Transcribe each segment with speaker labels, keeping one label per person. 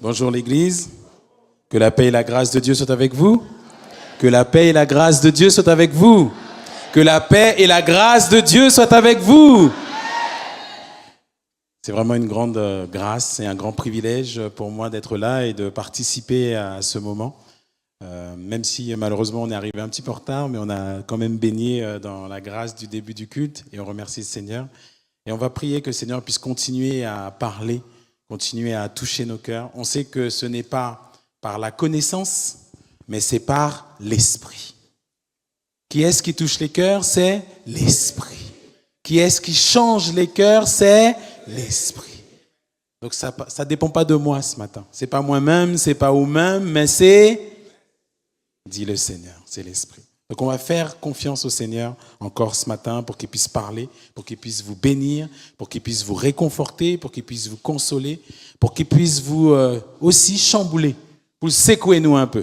Speaker 1: Bonjour l'Église, que la paix et la grâce de Dieu soient avec vous. Que la paix et la grâce de Dieu soient avec vous. Que la paix et la grâce de Dieu soient avec vous. C'est vraiment une grande grâce et un grand privilège pour moi d'être là et de participer à ce moment. Même si malheureusement on est arrivé un petit peu en retard, mais on a quand même baigné dans la grâce du début du culte et on remercie le Seigneur. Et on va prier que le Seigneur puisse continuer à parler, continuer à toucher nos cœurs. On sait que ce n'est pas par la connaissance, mais c'est par l'Esprit. Qui est-ce qui touche les cœurs? C'est l'Esprit. Qui est-ce qui change les cœurs? C'est l'Esprit. Donc ça ne dépend pas de moi ce matin. Ce n'est pas moi-même, ce n'est pas vous-même, mais c'est, dit le Seigneur, c'est l'Esprit. Donc on va faire confiance au Seigneur encore ce matin pour qu'il puisse parler, pour qu'il puisse vous bénir, pour qu'il puisse vous réconforter, pour qu'il puisse vous consoler, pour qu'il puisse vous aussi chambouler, pour secouer nous un peu.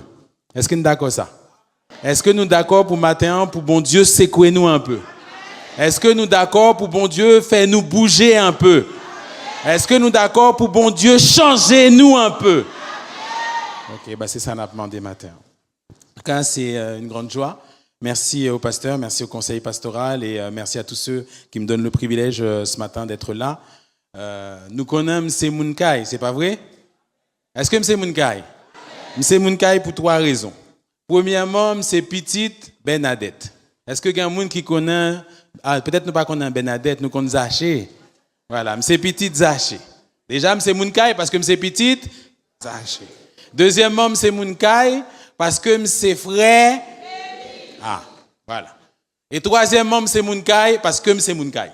Speaker 1: Est-ce que nous sommes d'accord ça? Est-ce que nous sommes d'accord pour matin, pour bon Dieu secouer nous un peu? Est-ce que nous sommes d'accord pour bon Dieu faire nous bouger un peu? Est-ce que nous sommes d'accord pour bon Dieu changer nous un peu? Ok, c'est ça qu'on a demandé matin. En tout cas, c'est une grande joie. Merci au pasteur, merci au conseil pastoral et merci à tous ceux qui me donnent le privilège ce matin d'être là. Nous connaissons M. Mounkai, c'est pas vrai? Est-ce que M. Mounkai? M. Mounkai pour trois raisons. Premièrement, c'est petite Bernadette. Est-ce que il y a un monde qui connaît, peut-être nous pas connaît Bernadette, nous connaissons Zaché. Voilà, M. Petite Zaché. Déjà, M. Mounkai parce que M. Petite Zaché. Deuxièmement, M. Mounkai parce que M. frère. Ah, voilà. Et troisièmement, M. Mounkai parce que M. Mounkai.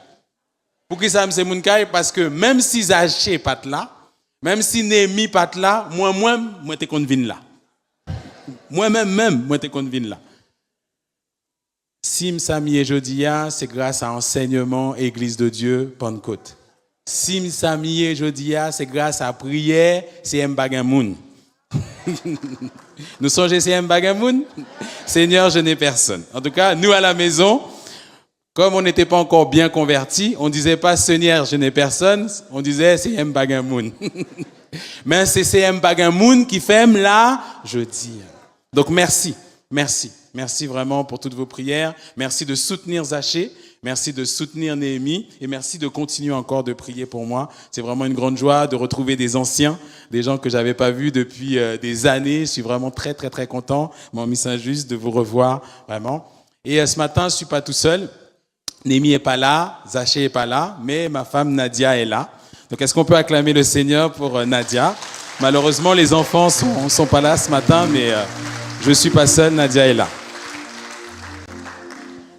Speaker 1: Pour qui ça, M. Mounkai? Parce que même si Zaché pas là, même si Némi pas là, moi t'es convaincu là. Moi-même, moi t'es convaincu là. Si m'sami et jodia, c'est grâce à enseignement Église de Dieu Pentecôte. Si m'sami et jodia, c'est grâce à prière, c'est Mbagamoun. Nous songez c'est Mbagamoun? Seigneur, je n'ai personne. En tout cas, nous à la maison, comme on n'était pas encore bien convertis, on ne disait pas Seigneur, je n'ai personne, on disait c'est Mbagamoun. Mais c'est Mbagamoun qui fait là, je dis. Donc merci vraiment pour toutes vos prières. Merci de soutenir Zaché, merci de soutenir Néhémie et merci de continuer encore de prier pour moi. C'est vraiment une grande joie de retrouver des anciens, des gens que j'avais pas vus depuis des années. Je suis vraiment très très très content, mon Miss Saint-Just, de vous revoir vraiment. Et ce matin, je suis pas tout seul. Néhémie est pas là, Zaché est pas là, mais ma femme Nadia est là. Donc est-ce qu'on peut acclamer le Seigneur pour Nadia? Malheureusement, les enfants sont pas là ce matin, mais je suis pas seul, Nadia est là.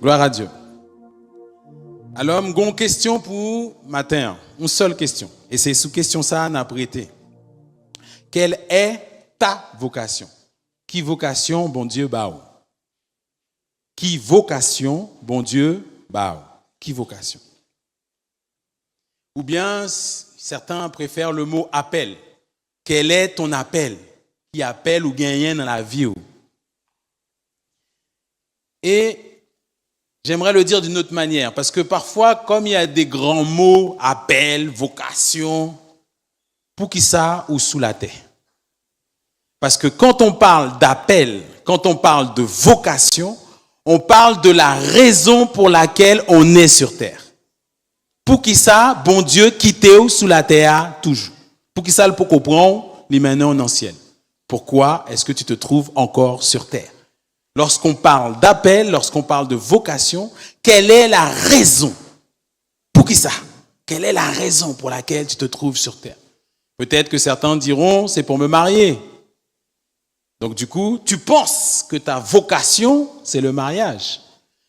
Speaker 1: Gloire à Dieu. Alors, j'ai une question pour matin. Une seule question. Et c'est sous question ça qu'on a prêté. Quelle est ta vocation? Qui vocation, bon Dieu, bao? Qui vocation, bon Dieu, bao? Qui vocation? Ou bien, certains préfèrent le mot appel. Quel est ton appel? Qui appelle ou gagne dans la vie? Et j'aimerais le dire d'une autre manière, parce que parfois, comme il y a des grands mots, appel, vocation, pour qui ça ou sous la terre? Parce que quand on parle d'appel, quand on parle de vocation, on parle de la raison pour laquelle on est sur terre. Pour qui ça, bon Dieu, quitter sous la terre toujours. Pour qui ça, le pour comprendre, les maintenant en ancienne. Pourquoi est-ce que tu te trouves encore sur terre? Lorsqu'on parle d'appel, lorsqu'on parle de vocation, quelle est la raison? Pour qui ça? Quelle est la raison pour laquelle tu te trouves sur terre? Peut-être que certains diront, c'est pour me marier. Donc du coup, tu penses que ta vocation, c'est le mariage.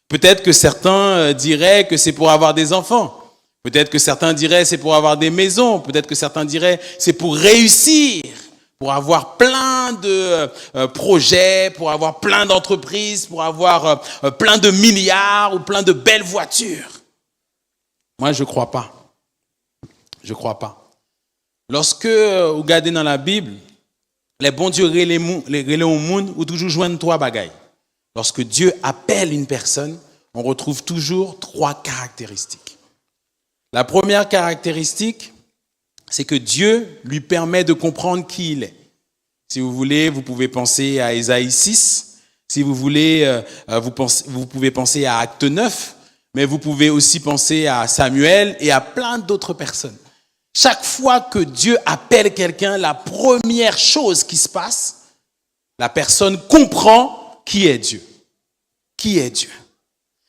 Speaker 1: Peut-être que certains diraient que c'est pour avoir des enfants. Peut-être que certains diraient c'est pour avoir des maisons. Peut-être que certains diraient c'est pour réussir. Pour avoir plein de projets, pour avoir plein d'entreprises, pour avoir plein de milliards ou plein de belles voitures. Moi, je ne crois pas. Je ne crois pas. Lorsque vous regardez dans la Bible, les bons dieux relais au monde ou toujours joignent trois bagailles. Lorsque Dieu appelle une personne, on retrouve toujours trois caractéristiques. La première caractéristique, c'est que Dieu lui permet de comprendre qui il est. Si vous voulez, vous pouvez penser à Ésaïe 6. Si vous voulez, vous pouvez penser à Acte 9. Mais vous pouvez aussi penser à Samuel et à plein d'autres personnes. Chaque fois que Dieu appelle quelqu'un, la première chose qui se passe, la personne comprend qui est Dieu. Qui est Dieu.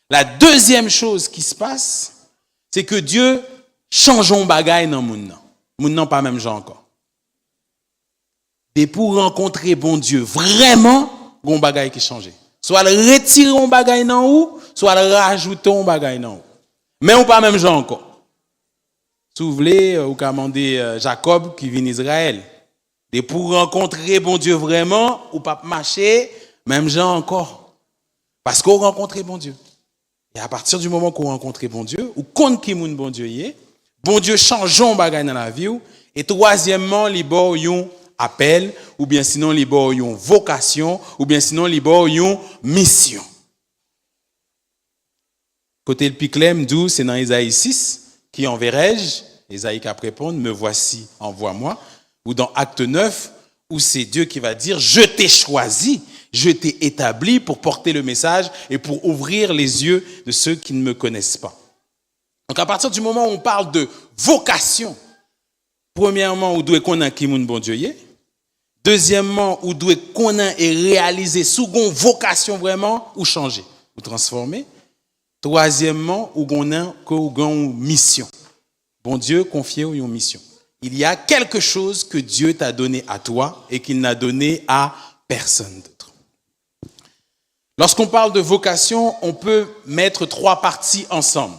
Speaker 1: La deuxième chose qui se passe, c'est que Dieu change un bagay dans le monde. Le monde n'a pas même genre encore. Et pour rencontrer bon Dieu, vraiment, un bagay qui change. Soit le retirer un bagay dans ou, soit le rajouter un bagay dans ou. Mais on pas même genre encore. Si vous voulez, vous commandez Jacob qui vient d'Israël. Et pour rencontrer bon Dieu vraiment, ou pas marcher, même genre encore. Parce qu'on rencontre bon Dieu. Et à partir du moment qu'on rencontre bon Dieu, ou compte qui moun bon Dieu y est, bon Dieu change un bagay dans la vie. Et troisièmement, les bords yon appel, ou bien sinon les bords yon vocation, ou bien sinon les bords yon mission. Côté le piclem, d'où c'est dans Ésaïe 6, qui enverrai-je, Ésaïe qui a répondre, me voici, envoie-moi, ou dans Acte 9, où c'est Dieu qui va dire, je t'ai choisi, je t'ai établi pour porter le message et pour ouvrir les yeux de ceux qui ne me connaissent pas. Donc à partir du moment où on parle de vocation, premièrement, où doit connaître qui moun bon Dieu y est. Deuxièmement, où doit connaître et réaliser second vocation vraiment ou changer ou transformer. Troisièmement, où on a une mission. Bon Dieu confie une mission. Il y a quelque chose que Dieu t'a donné à toi et qu'il n'a donné à personne d'autre. Lorsqu'on parle de vocation, on peut mettre trois parties ensemble.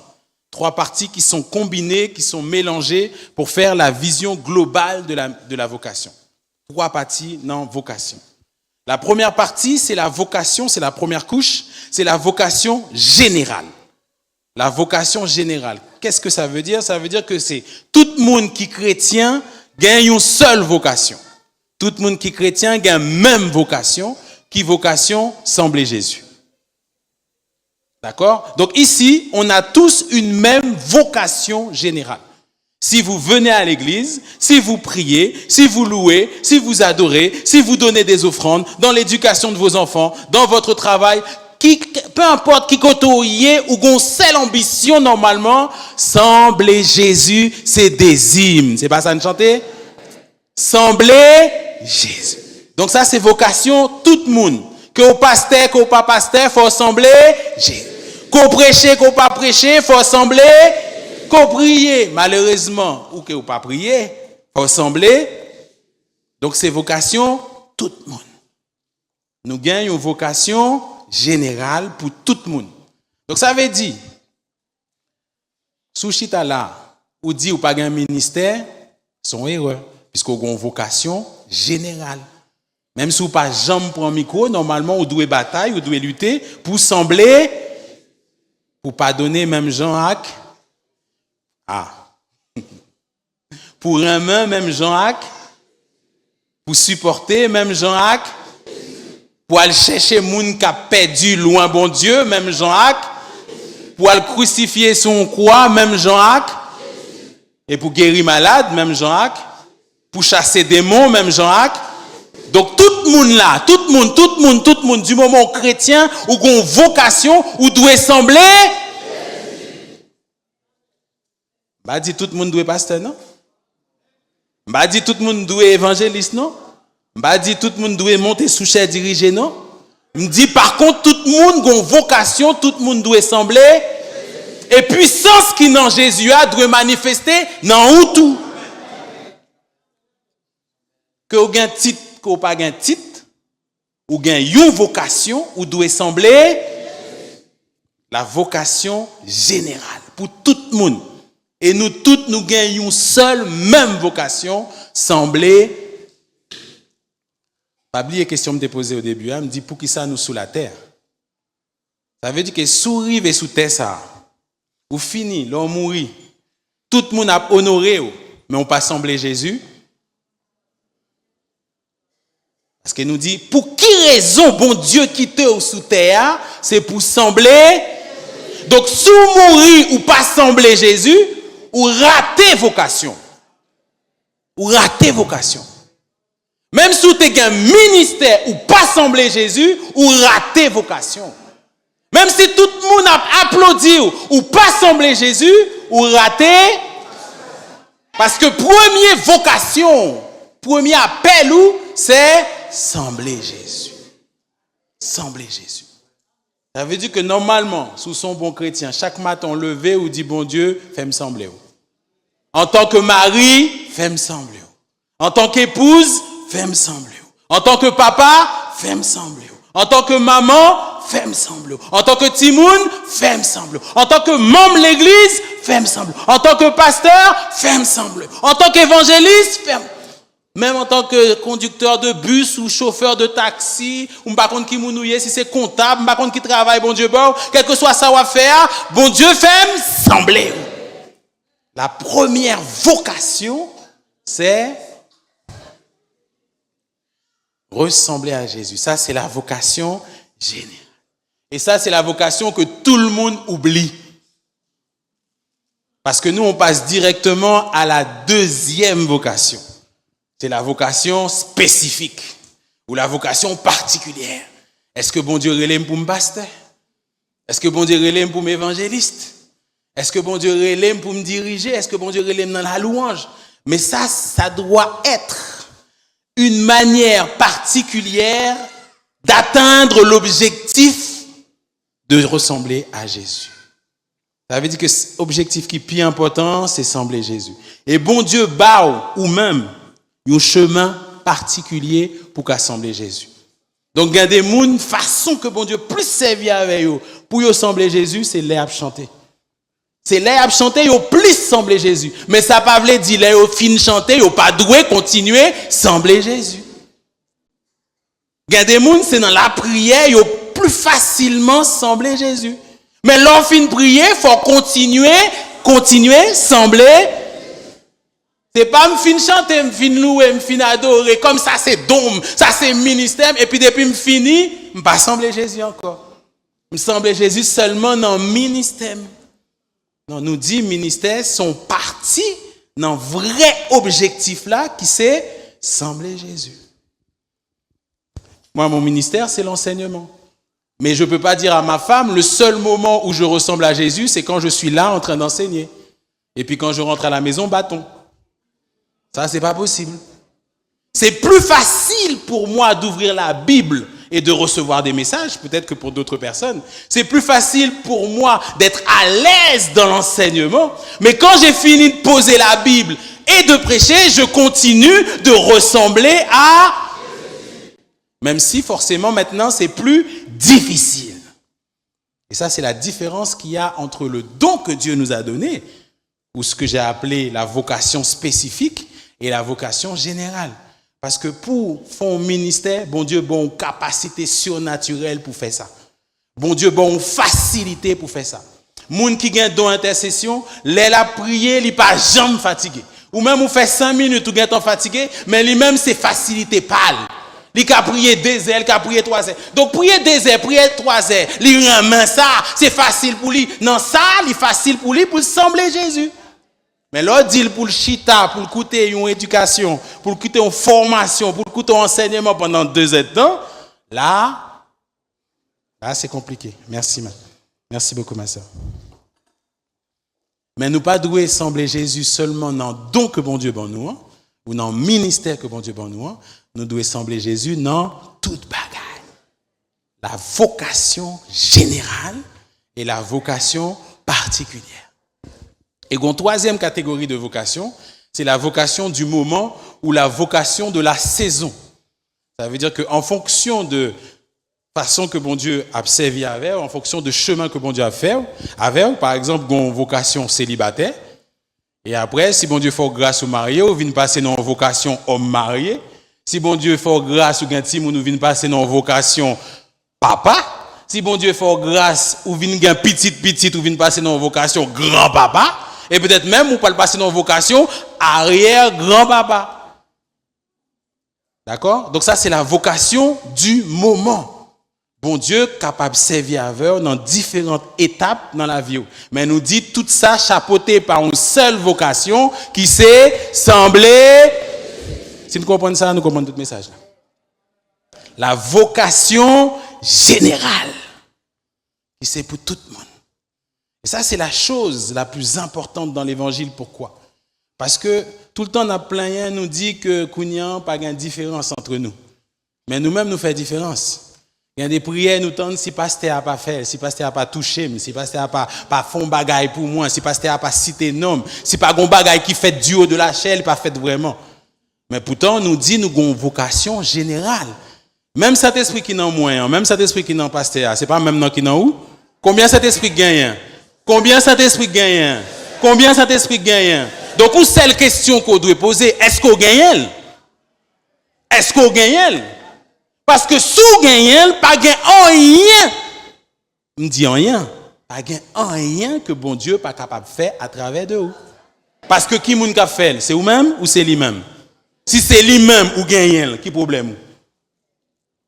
Speaker 1: Trois parties qui sont combinées, qui sont mélangées pour faire la vision globale de la vocation. Trois parties dans vocation. La première partie, c'est la vocation, c'est la première couche, c'est la vocation générale. La vocation générale. Qu'est-ce que ça veut dire? Ça veut dire que c'est tout le monde qui est chrétien gagne une seule vocation. Tout le monde qui est chrétien gagne même vocation, qui vocation sembler Jésus. D'accord? Donc ici, on a tous une même vocation générale. Si vous venez à l'église, si vous priez, si vous louez, si vous adorez, si vous donnez des offrandes, dans l'éducation de vos enfants, dans votre travail, peu importe qui côté ou gon seule ambition normalement, sembler Jésus, c'est des hymnes. C'est pas ça de chanter? Sembler Jésus. Donc ça c'est vocation tout le monde. Que au pasteur, qu'au pas pasteur, faut sembler Jésus. Qu'on prêche, qu'on pas prêcher, faut sembler qu'on prie. Malheureusement, ou que ou pas prier, faut sembler. Donc c'est vocation tout le monde. Nous gagnons une vocation générale pour tout le monde. Donc ça veut dire, sous chita là, ou dit ou pas un ministère, sont erreurs, puisqu'on a une vocation générale. Même si vous pas jamais prendre micro, normalement, vous devez batailler, vous devez lutter pour sembler, pour pas donner même Jean-Jacques. Pour un main, même Jean-Jacques. Pour supporter, même Jean-Jacques. Pour aller chercher moun qui a perdu loin bon Dieu, même Jean-Jacques. Pour aller crucifier son croix, même Jean-Jacques. Et pour guérir malade, même Jean-Jacques. Pour chasser démons, même Jean-Jacques. Donc tout le monde là, tout le monde, du moment où chrétien, ou qu'on vocation, ou doit sembler. Bah dit tout le monde doit pasteur, non? Bah dit tout le monde doit évangéliste, non? Bah dit tout le monde doit monter sous chef dirigé, non? Me dit par contre tout le monde a une vocation, tout le monde doit sembler. Et puissance qui dans Jésus a doit manifester dans où tout. Que vous avez un titre, que vous n'avez pas un titre, ou vous avez une vocation, ou doit sembler la vocation générale pour tout le monde. Et nous toutes, nous gagnons une seule, même vocation, sembler. Pas oublier la question que je me posée au début, me dit pour qui ça nous sous la terre. Ça veut dire que sous rive et sous terre ça, ou fini, l'on mourit. Tout le monde a honoré, mais on pas sembler Jésus. Parce qu'il nous dit, pour qui raison bon Dieu quitte sous terre, c'est pour sembler. Donc, sous mourir ou pas sembler Jésus, ou rater vocation. ou rater vocation. Même si tu as un ministère ou pas sembler Jésus, ou rater vocation. Même si tout le monde a applaudi ou pas sembler Jésus, ou rater. Parce que première vocation, premier appel, c'est sembler Jésus. Sembler Jésus. Ça veut dire que normalement, sous son bon chrétien, chaque matin on levé ou dit bon Dieu, fais-moi sembler. En tant que mari, fais-moi sembler. En tant qu'épouse, fais-moi sembler. En tant que papa, fais-moi sembler. En tant que maman, fais-moi sembler. En tant que timoun, fais-moi sembler. En tant que membre de l'église, fais-moi sembler. En tant que pasteur, fais-moi sembler. En tant qu'évangéliste, fais-moi. Même en tant que conducteur de bus ou chauffeur de taxi, ou pas contre qui mounouye, si c'est comptable, pas contre qui travaille, bon Dieu, bon, quel que soit ça va faire, bon Dieu fait sembler. La première vocation, c'est ressembler à Jésus. Ça, c'est la vocation générale. Et ça, c'est la vocation que tout le monde oublie. Parce que nous, on passe directement à la deuxième vocation. C'est la vocation spécifique ou la vocation particulière. Est-ce que bon Dieu relève pour me pasteur? Est-ce que bon Dieu relève pour m'évangéliste? Est-ce que bon Dieu relève pour me diriger? Est-ce que bon Dieu relève dans la louange? Mais ça doit être une manière particulière d'atteindre l'objectif de ressembler à Jésus. Ça veut dire que l'objectif qui est plus important, c'est sembler à Jésus. Et bon Dieu bat ou même un chemin particulier pour qu'assembler Jésus. Donc, il y a des gens, façon que bon Dieu plus servir avec eux pour ressembler Jésus, c'est les à chanter. C'est les à chanter, ils plus sembler Jésus. Mais ça ne veut pas dire les fin chanter, ils pas doué continuer sembler Jésus. Il y a des gens, c'est dans la prière, ils plus facilement sembler Jésus. Mais l'on fin prier, il faut continuer sembler. C'est pas me fin chanter, me fin louer, me fin adorer. Comme ça, c'est dôme, ça, c'est ministère. Et puis, depuis me fini, je pas sembler Jésus encore. Je sembler Jésus seulement dans le ministère. Non, nous dit ministère sont partis dans le vrai objectif là, qui c'est sembler Jésus. Moi, mon ministère, c'est l'enseignement. Mais je ne peux pas dire à ma femme, le seul moment où je ressemble à Jésus, c'est quand je suis là en train d'enseigner. Et puis quand je rentre à la maison, bâton. Ça, c'est pas possible. C'est plus facile pour moi d'ouvrir la Bible et de recevoir des messages, peut-être que pour d'autres personnes. C'est plus facile pour moi d'être à l'aise dans l'enseignement. Mais quand j'ai fini de poser la Bible et de prêcher, je continue de ressembler à... Même si forcément maintenant c'est plus difficile. Et ça, c'est la différence qu'il y a entre le don que Dieu nous a donné, ou ce que j'ai appelé la vocation spécifique, et la vocation générale. Parce que pour faire un ministère, bon Dieu, bon capacité surnaturelle pour faire ça. Bon Dieu, bon facilité pour faire ça. Moun qui gagne don intercession, la prier, il pas jamais fatigué. Ou même ou fait 5 minutes ou gagne temps fatigué, mais lui-même c'est facilité pâle. Il a prié 2 heures, il a prié 3 heures. Donc prier 2 heures, prier 3 heures, il remet ça, c'est facile pour lui. Non, ça, c'est facile pour lui pour sembler Jésus. Mais l'autre dit pour le chita, pour écouter une éducation, pour écouter une formation, pour écouter un enseignement pendant 2 heures de temps, là c'est compliqué. Merci, merci beaucoup, ma soeur. Mais nous pas doués sembler Jésus seulement dans le don que bon Dieu bon nous, hein, ou dans le ministère que bon Dieu bon nous, hein, nous devons sembler Jésus dans toute bagaille. La vocation générale et la vocation particulière. Et une troisième catégorie de vocation, c'est la vocation du moment ou la vocation de la saison. Ça veut dire qu'en fonction de façon que bon Dieu a servi avec, en fonction de chemin que bon Dieu a fait avec, par exemple, une vocation célibataire, et après, si bon Dieu fait grâce au marié, ou vient passer dans une vocation homme marié, si bon Dieu fait grâce ou gain petit ou nous vient passer dans une vocation papa, si bon Dieu fait grâce ou vient gain petite ou vient passer dans une vocation grand-papa, et peut-être même, ou pas le passer dans une vocation arrière-grand-papa. D'accord? Donc ça, c'est la vocation du moment. Bon Dieu capable de servir avec eux dans différentes étapes dans la vie. Mais nous dit tout ça chapeauté par une seule vocation qui c'est sembler. Si nous comprenons ça, nous comprenons tout le message. La vocation générale qui c'est pour tout le monde. Et ça, c'est la chose la plus importante dans l'évangile. Pourquoi? Parce que tout le temps, on a plein nous dit que Kounyan pas de différence entre nous. Mais nous-mêmes, nous faisons différence. Il y a des prières, nous tendons si pasteur n'a pas fait, si pasteur n'a pas touché, si pasteur n'a pas fait un bagaille pour moi, si pasteur n'a pas cité nom, si pas un bagaille qui fait du haut de la chaîne, pas fait vraiment. Mais pourtant, nous dit nous avons une vocation générale. Même cet esprit qui n'a moins, même cet esprit qui n'a pas pasteur, c'est pas même non qui n'a où? Combien cet esprit gagne? Combien cet esprit gagne? Combien cet esprit gagne? Donc, une seule question qu'on doit poser, est-ce qu'on gagne? Est-ce qu'on gagne? Parce que sous gagne, pas gagne rien. Me dit rien. Pas gagne rien que bon Dieu pas capable de faire à travers de vous. Parce que qui moun ka fait, c'est vous-même ou c'est lui-même? Si c'est lui-même ou gagne, qui problème?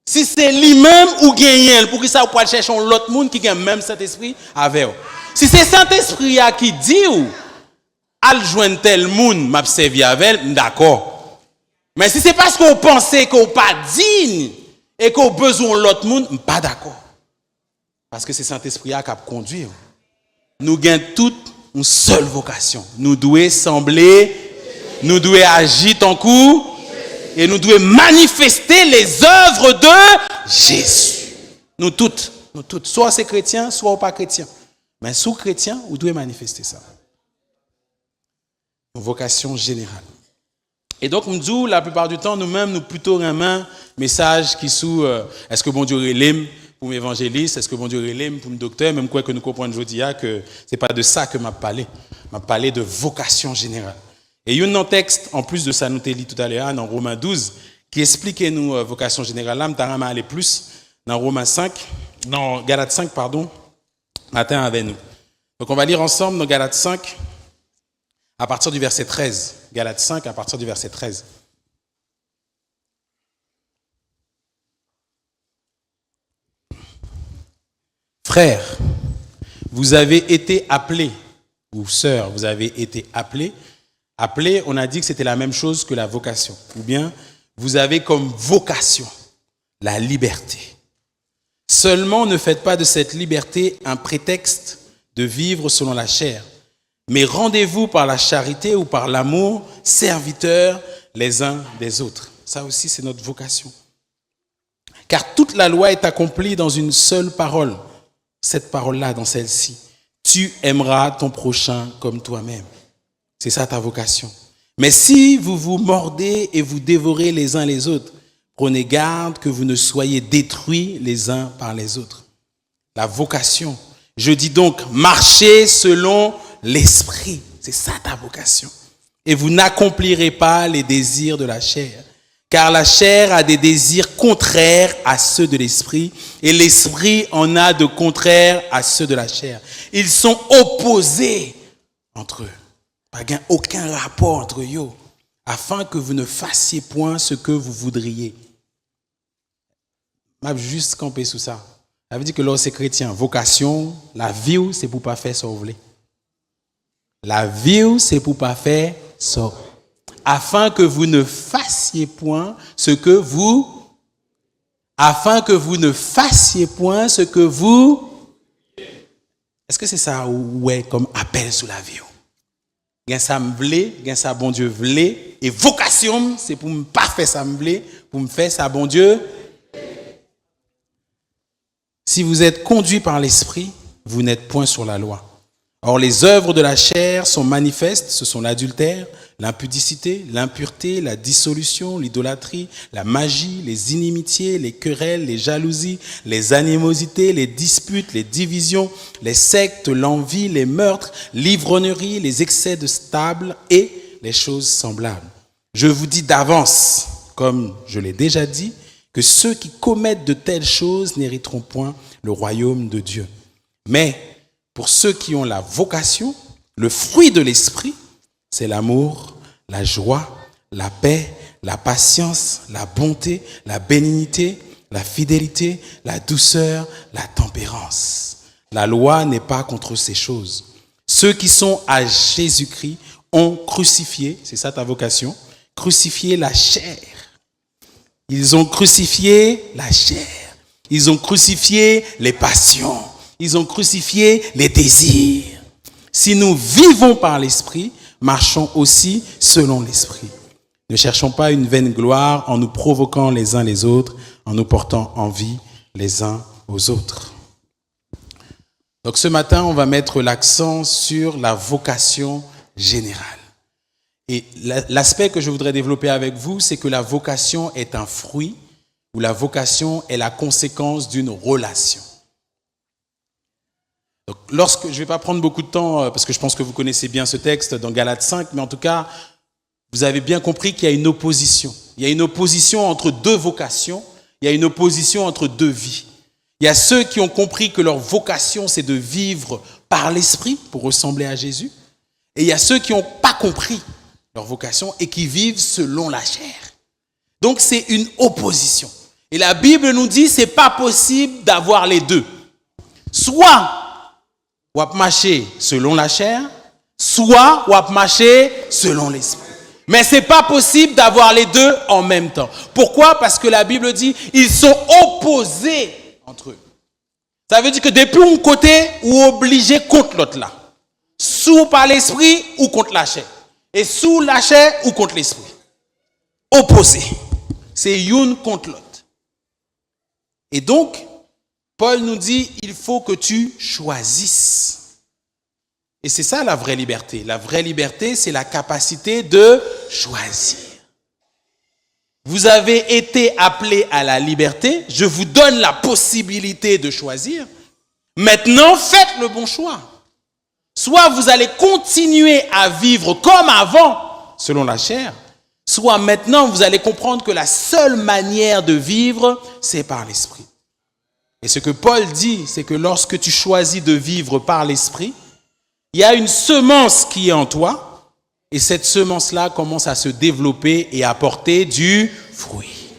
Speaker 1: Si c'est lui-même ou gagne, pour que ça vous pouvez chercher l'autre monde qui gagne même cet esprit avec vous. Si c'est cet esprit qui dit ou al joindre tel monde m'a servi avec, d'accord. Mais si c'est parce qu'on pensait qu'on pas digne et qu'on a besoin de l'autre monde, pas d'accord. Parce que c'est Saint-Esprit qui a conduit. Nous gagnons toute une seule vocation. Nous devons sembler, nous devons agir en coup et nous devons manifester les œuvres de Jésus. Nous toutes. Soit c'est chrétien, soit pas chrétien. Mais sous chrétien, vous devez manifester ça. Une vocation générale. Et donc, nous, la plupart du temps, nous-mêmes, nous plutôt un message qui sous est-ce que bon Dieu relève pour m'évangéliste, est-ce que bon Dieu relève pour me docteur, même quoi que nous comprenons aujourd'hui que c'est pas de ça que m'a parlé. M'a parlé de vocation générale. Et il y a un texte, en plus de ça, nous t'ai lu tout à l'heure, dans Romains 12, qui explique nous vocation générale. Là, nous allons aller plus dans Romains 5, dans Galates 5, pardon, matin avec nous. Donc, on va lire ensemble dans Galates 5, à partir du verset 13. Galates 5, à partir du verset 13. Frères, vous avez été appelés, ou sœurs, vous avez été appelés. Appelés, on a dit que c'était la même chose que la vocation. Ou bien, vous avez comme vocation la liberté. Seulement, ne faites pas de cette liberté un prétexte de vivre selon la chair. Mais rendez-vous par la charité ou par l'amour, serviteurs les uns des autres. Ça aussi, c'est notre vocation. Car toute la loi est accomplie dans une seule parole. Cette parole-là, dans celle-ci. Tu aimeras ton prochain comme toi-même. C'est ça ta vocation. Mais si vous vous mordez et vous dévorez les uns les autres, prenez garde que vous ne soyez détruits les uns par les autres. La vocation. Je dis donc, marchez selon l'esprit, c'est ça ta vocation. Et vous n'accomplirez pas les désirs de la chair. Car la chair a des désirs contraires à ceux de l'esprit, et l'esprit en a de contraires à ceux de la chair. Ils sont opposés entre eux. Pas aucun rapport entre eux, afin que vous ne fassiez point ce que vous voudriez. Je vais juste camper sous ça. Ça veut dire que lorsque c'est chrétien, vocation, la vie, c'est pour pas faire ça vous voulez. La vie, c'est pour pas faire ça. Afin que vous ne fassiez point ce que vous... Afin que vous ne fassiez point ce que vous... Est-ce que c'est ça ouais, comme appel sous la vie? Gen ça me vle, gen ça bon Dieu vle, et vocation, c'est pour me pas faire ça me vle, pour me faire ça bon Dieu. Si vous êtes conduit par l'esprit, vous n'êtes point sur la loi. Or, les œuvres de la chair sont manifestes, ce sont l'adultère, l'impudicité, l'impureté, la dissolution, l'idolâtrie, la magie, les inimitiés, les querelles, les jalousies, les animosités, les disputes, les divisions, les sectes, l'envie, les meurtres, l'ivrognerie, les excès de stable et les choses semblables. Je vous dis d'avance, comme je l'ai déjà dit, que ceux qui commettent de telles choses n'hériteront point le royaume de Dieu. Mais pour ceux qui ont la vocation, le fruit de l'esprit, c'est l'amour, la joie, la paix, la patience, la bonté, la bénignité, la fidélité, la douceur, la tempérance. La loi n'est pas contre ces choses. Ceux qui sont à Jésus-Christ ont crucifié, c'est ça ta vocation, crucifié la chair. Ils ont crucifié la chair. Ils ont crucifié les passions. Ils ont crucifié les désirs. Si nous vivons par l'Esprit, marchons aussi selon l'Esprit. Ne cherchons pas une vaine gloire en nous provoquant les uns les autres, en nous portant envie les uns aux autres. Donc ce matin, on va mettre l'accent sur la vocation générale. Et l'aspect que je voudrais développer avec vous, c'est que la vocation est un fruit, ou la vocation est la conséquence d'une relation. Donc, je ne vais pas prendre beaucoup de temps, parce que je pense que vous connaissez bien ce texte dans Galates 5, mais en tout cas, vous avez bien compris qu'il y a une opposition. Il y a une opposition entre deux vocations, il y a une opposition entre deux vies. Il y a ceux qui ont compris que leur vocation, c'est de vivre par l'Esprit pour ressembler à Jésus. Et il y a ceux qui n'ont pas compris leur vocation et qui vivent selon la chair. Donc, c'est une opposition. Et la Bible nous dit que ce n'est pas possible d'avoir les deux. Soit on va marcher selon la chair, soit on va marcher selon l'Esprit. Mais ce n'est pas possible d'avoir les deux en même temps. Pourquoi? Parce que la Bible dit ils sont opposés entre eux. Ça veut dire que depuis un côté, ou obligé contre l'autre là. Sous par l'Esprit ou contre la chair. Et sous la chair ou contre l'Esprit. Opposés. C'est une contre l'autre. Et donc, Paul nous dit, il faut que tu choisisses. Et c'est ça la vraie liberté. La vraie liberté, c'est la capacité de choisir. Vous avez été appelés à la liberté. Je vous donne la possibilité de choisir. Maintenant, faites le bon choix. Soit vous allez continuer à vivre comme avant, selon la chair, soit maintenant vous allez comprendre que la seule manière de vivre, c'est par l'Esprit. Et ce que Paul dit, c'est que lorsque tu choisis de vivre par l'Esprit, il y a une semence qui est en toi, et cette semence-là commence à se développer et à porter du fruit.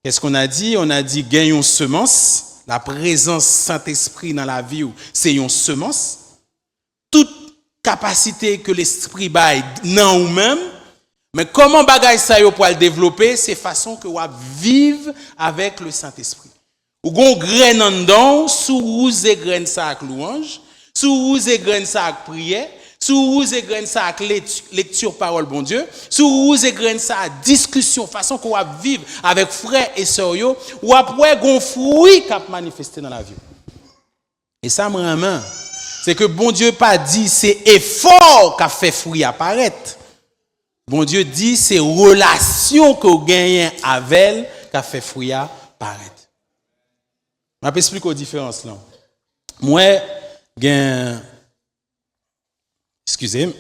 Speaker 1: Qu'est-ce qu'on a dit? On a dit gagnons semence, la présence Saint-Esprit dans la vie, c'est une semence. Toute capacité que l'Esprit baille dans nous-mêmes, mais comment bagaille ça yo pour le développer, c'est façon que on vivre avec le Saint-Esprit. Ou gon graine en dedans, sous rouge et graine ça avec louange, sous rouge et graine ça avec prière, sous rouge et graine ça avec lecture parole bon Dieu, sous rouge et graine ça avec discussion, façon qu'on va vivre avec frères et sœurs yo, ou après gon fruit qui a manifesté dans la vie. Et ça me ramène, c'est que bon Dieu pas dit c'est effort qui a fait fruit apparaître. Bon Dieu dit c'est relation que vous gagnez avec elle qui a fait fruit apparaître. Je vais expliquer la différence là. Moi, excusez,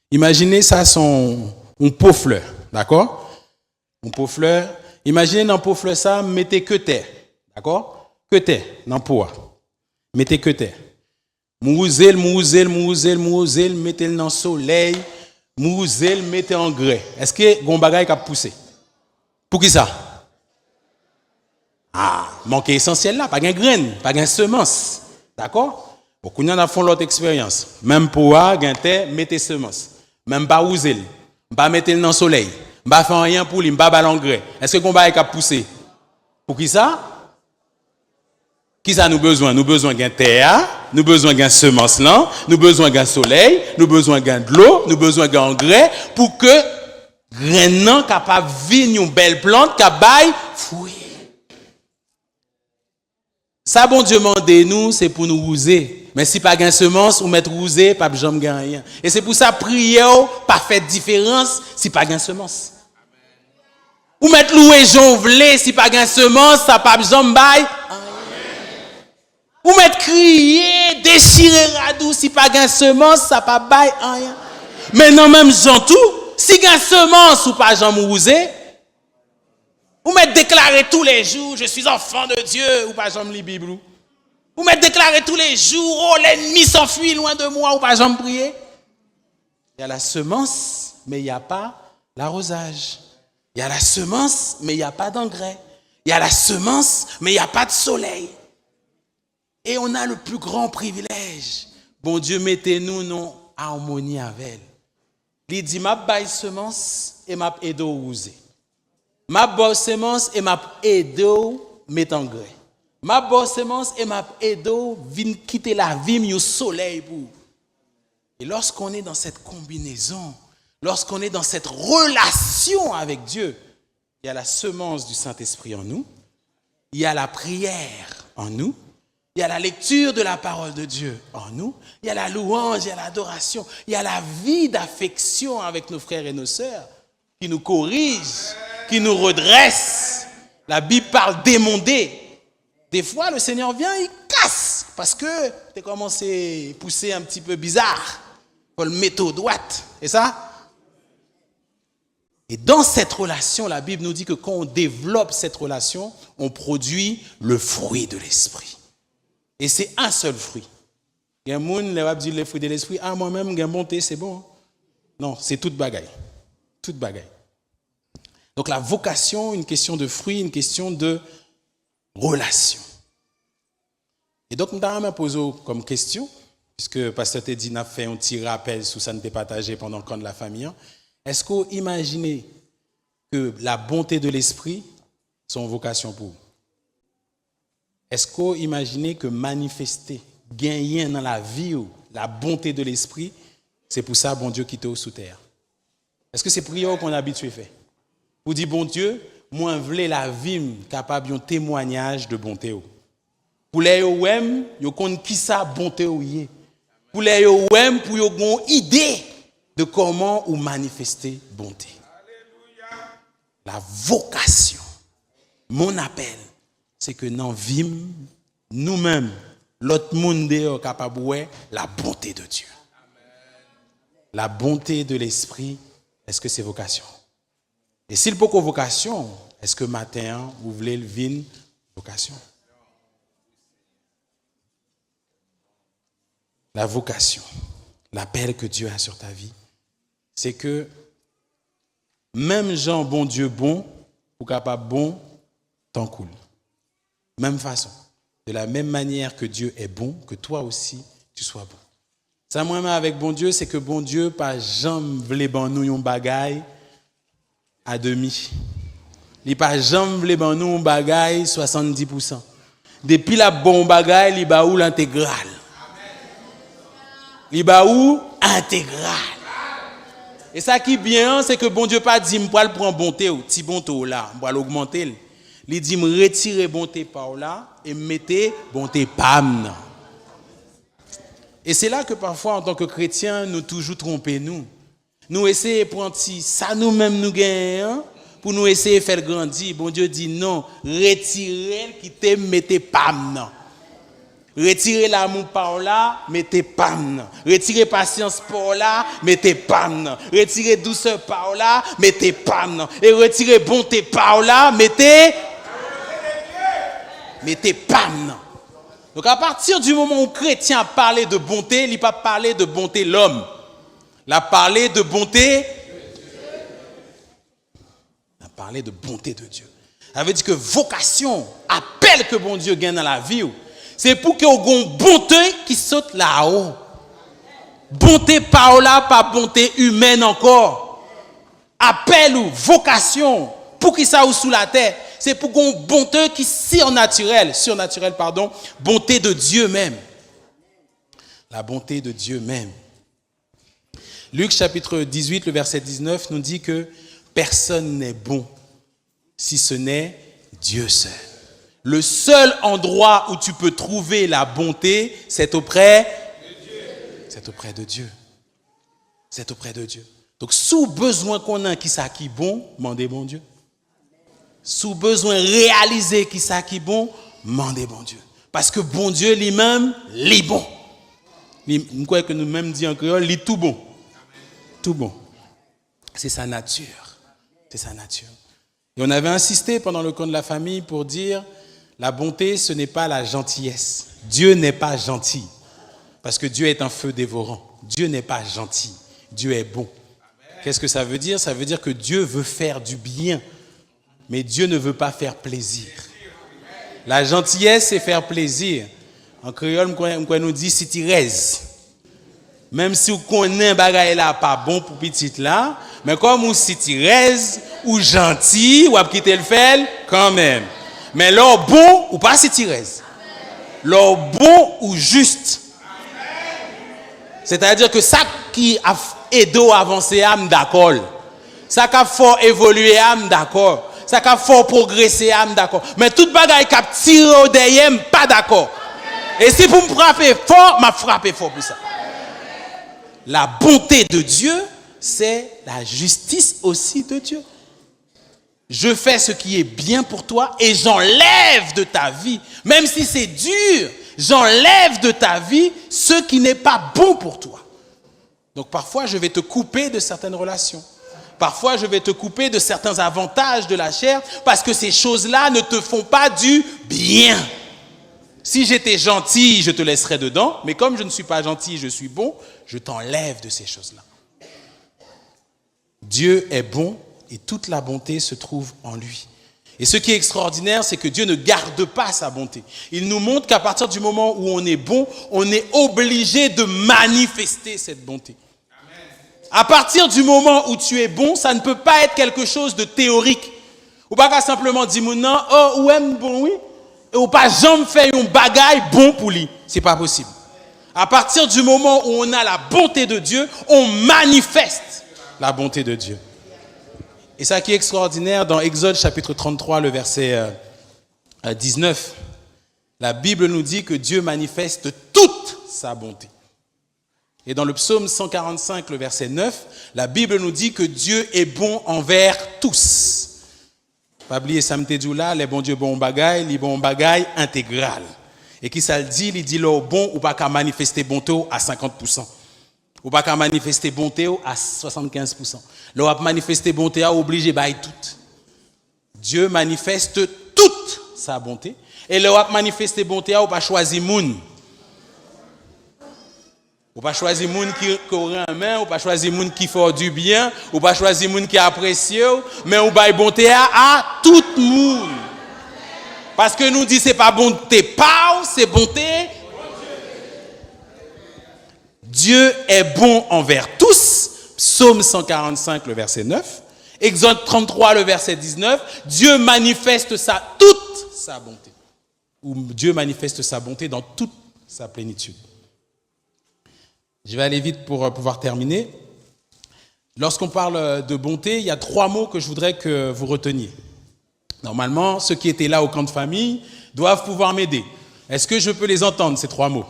Speaker 1: imaginez ça son un pot fleur, d'accord? Un pot fleur. Imaginez dans pot fleur ça, mettez que terre, d'accord? Que terre dans pot. Mettez que terre. Mouzel, mettez-le dans le soleil, mouzel, mettez engrais. Est-ce que gon bagay qui a poussé? Pour qui ça? Ah, manque essentiel là, pas de graines, pas de semences. D'accord? Beaucoup de gens font l'autre expérience. Même pour terre, mettez semences. Même pas ouzel, pas mettez dans le soleil, pas faire rien pour lui, pas l'engrais. Est-ce que gon bagay qui a poussé? Pour qui ça? Qui ça nous besoin? Nous besoin d'un terre, nous besoin d'un semence là, nous besoin d'un soleil, nous besoin d'un de l'eau, nous besoin d'un engrais pour que grain capable vivre une belle plante qui baille fruit. Ça bon Dieu mande nous, c'est pour nous rouser. Mais si pas gain semence ou mettre rouser, pas jamais gain rien. Et c'est pour ça prier pas fait différence si pas gain semence. Ou mettre louer jonvler si pas gain semence, ça pas jamais baille. Ou mettre crier, déchirer radou, si pas gain semence, ça pas bail rien. Mais non, même Jean tout, si gain semence ou pas Jean Mourouzé, ou mettre déclarer tous les jours, je suis enfant de Dieu, ou pas Jean lit Bible. Ou mettre déclarer tous les jours, oh l'ennemi s'enfuit loin de moi, ou pas Jean prier. Il y a la semence, mais il n'y a pas l'arrosage.
Speaker 2: Il y a la semence, mais il n'y a pas d'engrais. Il y a la semence, mais il n'y a pas de soleil. Et on a le plus grand privilège. Bon Dieu, mettez-nous en harmonie avec elle. Il dit, ma baille semence et ma aide au rouser. Ma baille semence et ma aide au mettre engrais. Ma baille semence et ma aide au vin quitter la vie au soleil pour. Et lorsqu'on est dans cette combinaison, lorsqu'on est dans cette relation avec Dieu, il y a la semence du Saint-Esprit en nous, il y a la prière en nous, il y a la lecture de la parole de Dieu en nous, il y a la louange, il y a l'adoration, il y a la vie d'affection avec nos frères et nos sœurs qui nous corrigent, qui nous redressent. La Bible parle d'émonder. Des fois, le Seigneur vient, il casse parce que tu as commencé à pousser un petit peu bizarre. Il faut le mettre aux droite. Et ça? Et dans cette relation, la Bible nous dit que quand on développe cette relation, on produit le fruit de l'esprit. Et c'est un seul fruit. Il y a un monde qui va dire le fruit de l'esprit. Ah, moi-même, j'ai bonté, c'est bon. Non, c'est toute bagaille. Toute bagaille. Donc la vocation, une question de fruit, une question de relation. Et donc, nous avons posé comme question, puisque Pasteur Teddy n'a fait un petit rappel sur ça, nous partagé pendant le camp de la famille. Est-ce que vous imaginez que la bonté de l'esprit, son vocation pour vous? Est-ce que vous imaginez que manifester, gagner dans la vie, la bonté de l'esprit, c'est pour ça, bon Dieu, quitte sous terre? Est-ce que c'est prière qu'on a habitué à faire? Vous dites, bon Dieu, moi, je veux la vie capable d'un témoignage de bonté. Pour les OM, vous connaissez qui ça, bonté ou yé. Pour les OM, pour vous avoir une idée de comment vous manifester bonté. La vocation, mon appel, c'est que dans vie, nous-mêmes, l'autre monde est capable de voir la bonté de Dieu. La bonté de l'esprit, est-ce que c'est vocation? Et s'il peut qu'on vocation, est-ce que matin, vous voulez le vin vocation? La vocation, l'appel que Dieu a sur ta vie, c'est que même Jean, bon Dieu bon, ou capable bon, t'en coule. Même façon. De la même manière que Dieu est bon, que toi aussi, tu sois bon. Ça, moi-même, avec bon Dieu, c'est que bon Dieu, pas jamais voulait ban nous yon bagaille à demi. Il pas jamais voulait ban nous yon bagaille 70%. Depuis la bon bagaille, il ba ou l'intégrale. Il ba ou intégral. Et ça qui est bien, c'est que bon Dieu pas dit m'poil prendre bonté ou ti bonté là, m'poil augmenter. Il dit me retirer bonté par là et mettez bonté pam. Et c'est là que parfois en tant que chrétiens, nous toujours tromper nous. Nous essayons de prendre ça nous-mêmes nous gagnons pour nous essayer de faire grandir. Bon Dieu dit non, retirez qui te mettez pam. Retirez l'amour par là, mettez pam. Retirez patience par là, mettez pam. Retirez douceur par là, mettez pam. Et retirez bonté par là, mettez pam. Donc à partir du moment où le chrétien a parlé de bonté, il n'a pas parlé de bonté l'homme. Il a parlé de bonté. Il a parlé de bonté de Dieu. Ça veut dire que vocation, appel que bon Dieu gagne dans la vie, c'est pour que vous ayez une bonté qui saute là-haut. Bonté par là, pas bonté humaine encore. Appel ou vocation, pour qui ça ou sous la terre, c'est pour qu'on ait une bonté qui surnaturelle, bonté de Dieu même. La bonté de Dieu même. Luc chapitre 18, le verset 19 nous dit que personne n'est bon si ce n'est Dieu seul. Le seul endroit où tu peux trouver la bonté, c'est auprès de Dieu. C'est auprès de Dieu. C'est auprès de Dieu. Donc, sous besoin qu'on a qui ça qui bon, demandez bon Dieu. Sous besoin réaliser qui ça qui bon, demandez bon Dieu. Parce que bon Dieu lui-même, il est bon. Nous croyons que nous-mêmes disons en créole, il est tout bon. Tout bon. C'est sa nature. C'est sa nature. Et on avait insisté pendant le camp de la famille pour dire la bonté, ce n'est pas la gentillesse. Dieu n'est pas gentil. Parce que Dieu est un feu dévorant. Dieu n'est pas gentil. Dieu est bon.
Speaker 1: Qu'est-ce que ça veut dire? Ça veut dire que Dieu veut faire du bien, mais Dieu ne veut pas faire plaisir. La gentillesse, c'est faire plaisir. En créole, on nous dit si tu rêves. Même si vous connaissez un bagage là pas bon pour petite là, mais comme vous si tu rêves ou gentil, ou à quitter le faire quand même. Mais l'or bon ou pas si tu rêves. L'or bon ou juste. C'est-à-dire que ça qui a aidé à avancer, âme d'accord. Ça qui a fort évolué, âme d'accord. Ça qui a fort progressé, âme d'accord. Mais toute bagaille qui a tiré au derrière, pas d'accord. Et si vous me frappez fort, m'a frappé fort pour ça. La bonté de Dieu, c'est la justice aussi de Dieu. Je fais ce qui est bien pour toi et j'enlève de ta vie, même si c'est dur, j'enlève de ta vie ce qui n'est pas bon pour toi. Donc parfois, je vais te couper de certaines relations. Parfois, je vais te couper de certains avantages de la chair parce que ces choses-là ne te font pas du bien. Si j'étais gentil, je te laisserais dedans, mais comme je ne suis pas gentil, je suis bon, je t'enlève de ces choses-là. Dieu est bon et toute la bonté se trouve en lui. Et ce qui est extraordinaire, c'est que Dieu ne garde pas sa bonté. Il nous montre qu'à partir du moment où on est bon, on est obligé de manifester cette bonté. À partir du moment où tu es bon, ça ne peut pas être quelque chose de théorique. Ou pas simplement dire non, oh, ou aime bon, oui. Ou pas jamais faire un bagaille bon pour lui. C'est pas possible. À partir du moment où on a la bonté de Dieu, on manifeste la bonté de Dieu. Et ça qui est extraordinaire, dans Exode chapitre 33, le verset 19, la Bible nous dit que Dieu manifeste toute sa bonté. Et dans le psaume 145, le verset 9, la Bible nous dit que Dieu est bon envers tous. Pas oublier ça me dit là, les bons Dieu bon bagaille, les bons bagaille intégral. Et qui ça le dit, il dit là bon ou pas qu'à manifester bonté à 50%. Ou pas qu'à manifester bonté à 75%. Là à manifester bonté à obligé bail tout. Dieu manifeste toute sa bonté et là à manifester bonté à ou pas choisir moun. Ou pas choisir moun qui aurait en main, ou pas choisir moun qui fait du bien, ou pas choisir moun qui apprécie, mais ou bail bonté à tout le monde. Parce que nous dit c'est pas bonté pas, c'est bonté. Dieu est bon envers tous. Psaume 145 le verset 9, Exode 33 le verset 19, Dieu manifeste toute sa bonté. Ou Dieu manifeste sa bonté dans toute sa plénitude. Je vais aller vite pour pouvoir terminer. Lorsqu'on parle de bonté, il y a 3 mots que je voudrais que vous reteniez. Normalement, ceux qui étaient là au camp de famille doivent pouvoir m'aider. Est-ce que je peux les entendre, ces 3 mots?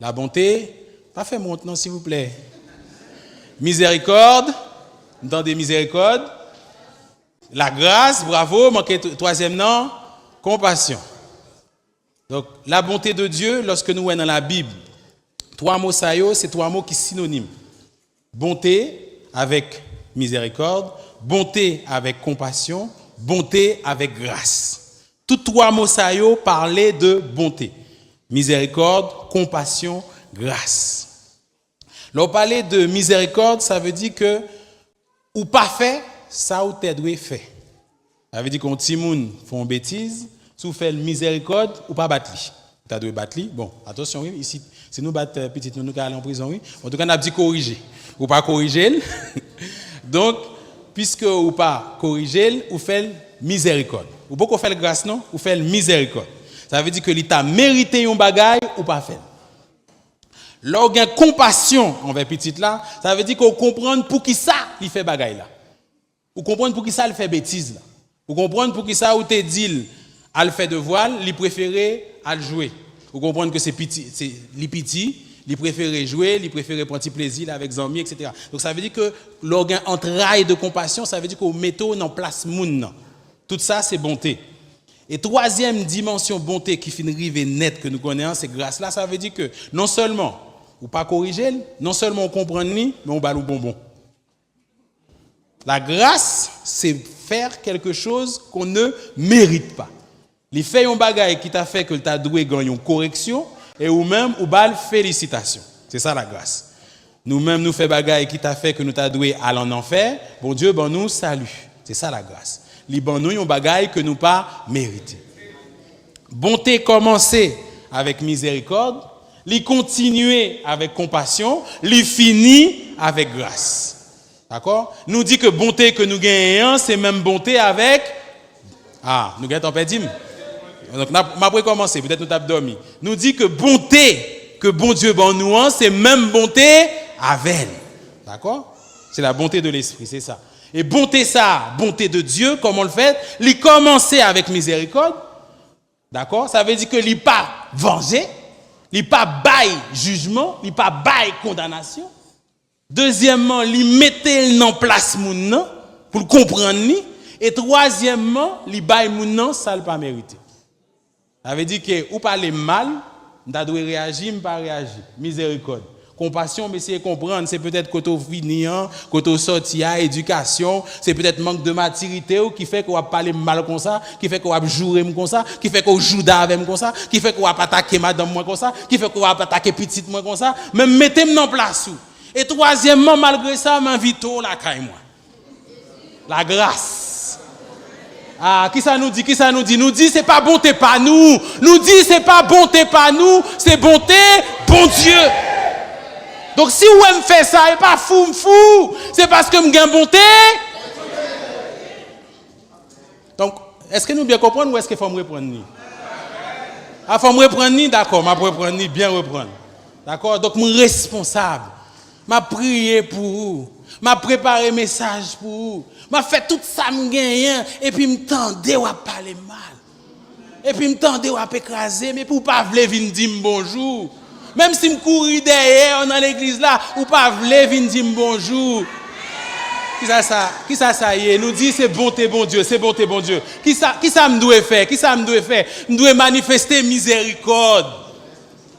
Speaker 1: La bonté, pas fait maintenant s'il vous plaît. Miséricorde, dans des miséricordes. La grâce, bravo, manquez 3e nom, compassion. Donc, la bonté de Dieu, lorsque nous sommes dans la Bible, 3 mots ça c'est 3 mots qui sont synonymes. Bonté avec miséricorde, bonté avec compassion, bonté avec grâce. Tous 3 mots ça parlaient de bonté. Miséricorde, compassion, grâce. Lorsqu'on parle de miséricorde, ça veut dire que ou pas fait, ça ou t'es doué fait. Ça veut dire qu'on petit moun font bêtise, si vous faites miséricorde ou pas battre. T'as doué battre. Bon, attention oui, ici si nous battons petite nous aller en prison oui. En tout cas on a dit corriger. Ou pas corriger. Donc puisque ou pas corriger, ou fait miséricorde. Ou beaucoup fait grâce non, ou fait miséricorde. Ça veut dire que l'État mérité un bagaille ou pas fait. Lorsqu'on a compassion envers petite là, ça veut dire qu'on comprend pour qui ça il fait bagaille là. Ou comprendre pour qui ça il fait bêtise là. Ou comprendre pour qui ça ou te dit à le fait de voile, il préférait à le jouer. Ou comprendre que c'est petit, il préférait jouer, il préférait prendre petit plaisir avec amis, etc. Donc ça veut dire que l'organe entraille de compassion, ça veut dire qu'on met en place moun. Tout ça c'est bonté. Et 3e dimension bonté qui finit rive net que nous connaissons, c'est grâce là, ça veut dire que non seulement ou pas corriger, non seulement on comprend ni, mais on bat le bonbon. La grâce, c'est faire quelque chose qu'on ne mérite pas. Il fait un bagage qui t'a fait que tu as doué gagner une correction et ou même ou bal félicitations. C'est ça la grâce.
Speaker 2: nous-mêmes nous fait bagaille qui t'a fait que nous t'a doué aller en enfer, bon Dieu ben nous salue. C'est ça la grâce. Li ban nous yon bagaille que nous pas mérité. Bonté commencer avec miséricorde, li continuer avec compassion, li finit avec grâce. D'accord? Nous dit que bonté que nous gagnons, c'est même bonté avec nous gagnons perdu. Donc m'a commencer, peut-être nous t'avons dormi. Nous dit que bonté que bon Dieu ban nous, c'est même bonté avec elle. D'accord? C'est la bonté de l'esprit, c'est ça. Et bonté ça, bonté de Dieu, comment on le fait? Il commencer avec miséricorde. D'accord? Ça veut dire que il pas venger, il pas bail jugement, il pas bail condamnation. Deuxièmement, il mettait en place moun pour le comprendre ni. Et troisièmement, il bail moun ça le pas mérité. Ça veut dire que ou parler mal, on doit réagir, pas réagir. Miséricorde. Compassion, mais c'est comprendre, c'est peut-être côté finir, côté sortir, éducation, c'est peut-être manque de maturité qui fait qu'on va parler mal comme ça, qui fait qu'on va jouer comme ça, qui fait qu'on joue avec comme ça, qui fait qu'on va attaquer madame moi comme ça, qui fait qu'on va attaquer petite moi comme ça, même mettez-moi en place. Et troisièmement, malgré ça, m'invite la caille moi. La grâce. Qui ça nous dit? Qui ça nous dit? Nous dit c'est pas bonté pas nous. Nous dit c'est pas bonté pas nous, c'est bonté bon Dieu. Donc si vous me fait ça, et pas fou, c'est parce que je gagne bonté. Donc, est-ce que nous bien comprendre ou est-ce qu'il faut me reprendre ni? Il faut me reprendre ni, d'accord, je vais reprendre ni, bien reprendre. D'accord? Donc, je suis responsable. Je prié pour vous. Je préparé un message pour vous. Je fait tout ça, je gagne, et puis je tendais à parler mal. Et puis je tendais à écraser, mais pour ne pas venir dire bonjour. Même si je courir derrière dans l'église là, ou pas venir dire bonjour. Qui ça y est? Nous dit c'est bonté bon Dieu, c'est bonté bon Dieu. Qui ça me doit faire? Qui ça me doit faire? Me doit manifester miséricorde.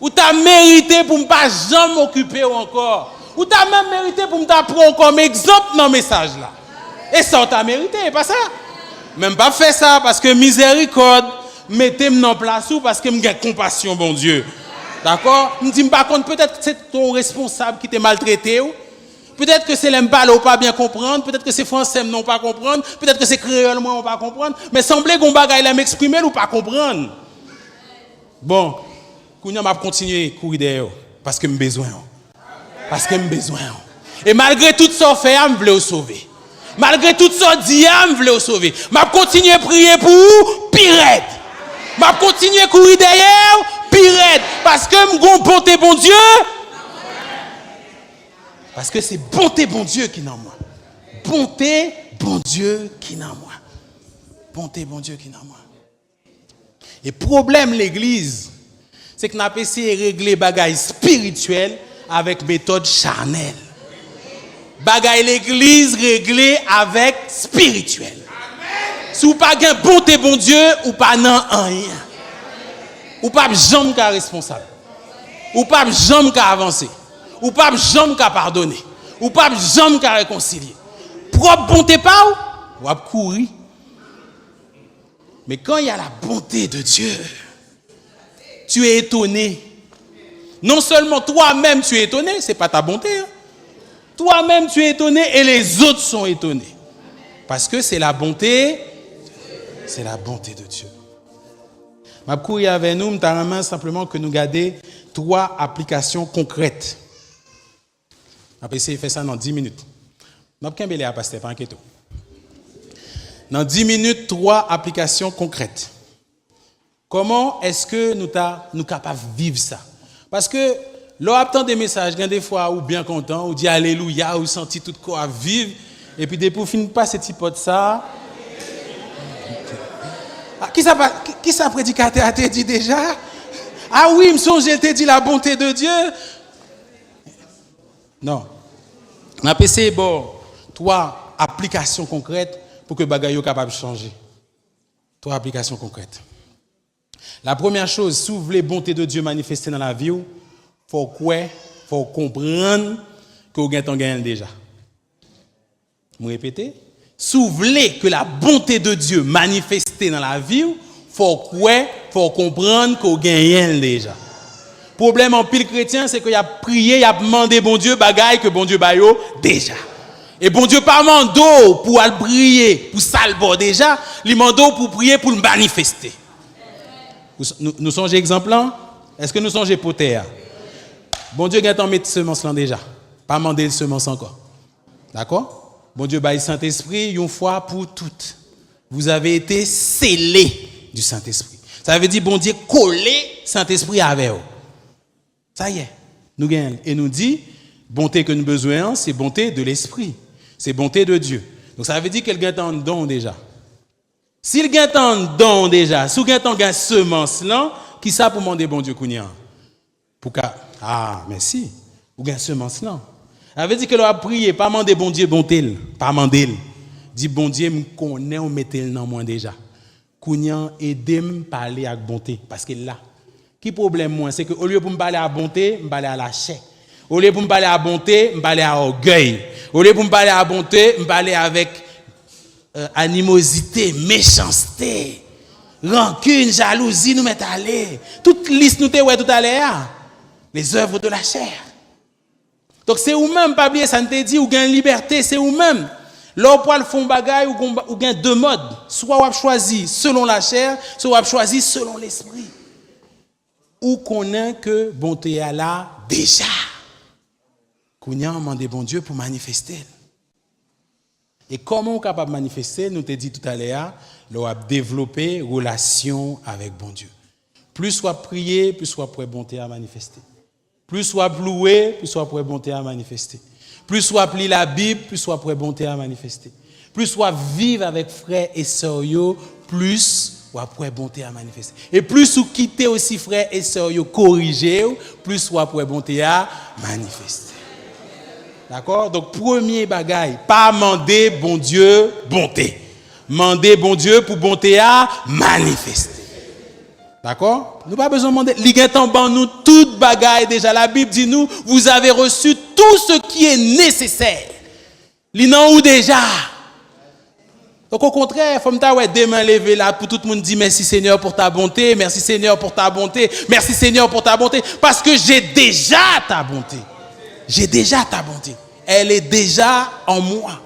Speaker 2: Ou t'as mérité pour ne pas jamais m'occuper encore. Ou t'as même mérité pour me prendre comme exemple dans le message là. Et ça t'as mérité, pas ça? Même pas faire ça parce que miséricorde, mettez-moi en place ou parce que me gagne compassion bon Dieu. D'accord? Je ne dis pas contre, peut-être que c'est ton responsable qui t'a maltraité. Peut-être que c'est l'emballé ou pas bien comprendre. Peut-être que c'est français non pas comprendre. Peut-être que c'est créole moi ou pas comprendre. Mais semblait qu'on bagaille là m'exprimer ou pas comprendre. Bon, Kounia m'a continué à courir derrière parce que j'ai besoin. Parce que j'ai besoin. Et malgré tout ça fait, je voulais sauver. Malgré tout ça dit, je voulais sauver. Je continue à prier pour vous, pire. Je continue à courir derrière. Pirate, parce que mon bonté bon Dieu, parce que c'est bonté bon Dieu qui est en moi. Bonté bon Dieu qui est en moi. Bonté bon Dieu qui est en moi. Et problème l'église, c'est que nous avons essayé de régler les bagailles spirituelles avec méthode charnelle. Bagaille l'église réglée avec spirituel. Si vous n'avez pas bonté bon Dieu, ou pas non rien. Ou pas jamais qu'à responsable. Ou pas jamais qu'à avancer. Ou pas jamais qu'à pardonner. Ou pas jamais qu'à réconcilier. Propre bonté pas ou courir. Mais quand il y a la bonté de Dieu, tu es étonné. Non seulement toi-même tu es étonné, c'est pas ta bonté. Hein? Toi-même tu es étonné et les autres sont étonnés. Parce que c'est la bonté de Dieu. Ma couille avec nous, je t'amène simplement que nous gardions 3 applications concrètes. On va essayer de faire ça dans 10 minutes. Je vais vous pasteur, pas inquiétez. Dans 10 minutes, 3 applications concrètes. Comment est-ce que nous sommes capables de vivre ça? Parce que l'on des messages, des fois, ou bien content, ou dit alléluia, ou senti tout corps à vivre, et puis depuis, finit pas cette hypothèse ça. Qui ça prédicateur a dit déjà? Ah oui, me songe, j'ai dit la bonté de Dieu. Non. On a essayé 3 applications concrètes pour que bagaille soit capable de changer. 3 applications concrètes. La première chose, si vous voulez la bonté de Dieu manifester dans la vie, il faut comprendre que vous gagnez déjà. Vous répétez? Si vous voulez que la bonté de Dieu manifeste dans la vie, il faut comprendre qu'on gagne déjà. Problème en pile chrétien, c'est qu'il a prié, il a demandé bon Dieu, bagaille que bon Dieu bayo déjà. Et bon Dieu pas mando pour aller prier, pour salvo déjà, il mando pour prier, pour le manifester. Nous songez exemple là? Est-ce que nous songez poter? Bon Dieu a mis semence là déjà. Pas demander le semence encore. D'accord? Bon Dieu baille Saint-Esprit une fois pour toutes. Vous avez été scellés du Saint-Esprit. Ça veut dire bon Dieu collé Saint-Esprit avec vous. Ça y est. Nous gagnons et nous dit bonté que nous avons besoin, c'est bonté de l'esprit. C'est bonté de Dieu. Donc ça veut dire qu'elle gagne un don déjà. S'il gagne un don déjà, si vous gagne un semence là, qui ça pour demander bon Dieu kounya? Pour merci. Vous gagne semence là. Ça veut dire que l'on a prié, pas demander bon Dieu bonté, pas demander. Dit bon Dieu me connaît on mettait le dans moi déjà. Kounya aidez-moi parler avec bonté parce que là qui problème moi c'est que au lieu pour me parler à bonté, me parler à la chair. Au lieu pour me parler à bonté, me parler à orgueil. Au lieu pour me parler à bonté, me parler avec animosité, méchanceté, rancune, jalousie nous mettent à aller. Toute liste nous te ouais tout à l'heure. Les œuvres de la chair. Donc c'est vous-même pas oublier ça ne te dit ou gain liberté, c'est vous-même. Là pour le fond bagaille ou gain deux modes, soit on choisi selon la chair, soit on choisi selon l'esprit. Ou connaît que bonté est là déjà. Qu'on a demandé bon Dieu pour manifester. Et comment on est capable de manifester, nous te dit tout à l'heure, on a développé relation avec bon Dieu. Plus soit prier, plus soit pour bonté à manifester. Plus soit louer, plus soit pour bonté à manifester. Plus soit lire la Bible, plus soit pour bonté à manifester. Plus soit vivre avec frères et sœurs, plus ou après bonté à manifester. Et plus ou quitter aussi frères et sœurs corriger, plus soit pour bonté à manifester. D'accord? Donc premier bagaille, pas demander bon Dieu bonté. Demander bon Dieu pour bonté à manifester. D'accord? Nous pas besoin de demander. L'iguetant ban nous toute bagaille déjà. La Bible dit nous, vous avez reçu tout ce qui est nécessaire. L'inan ou déjà. Donc au contraire, faut me des mains levées là pour tout le monde dire merci Seigneur pour ta bonté, merci Seigneur pour ta bonté, merci Seigneur pour ta bonté, parce que j'ai déjà ta bonté. J'ai déjà ta bonté. Elle est déjà en moi.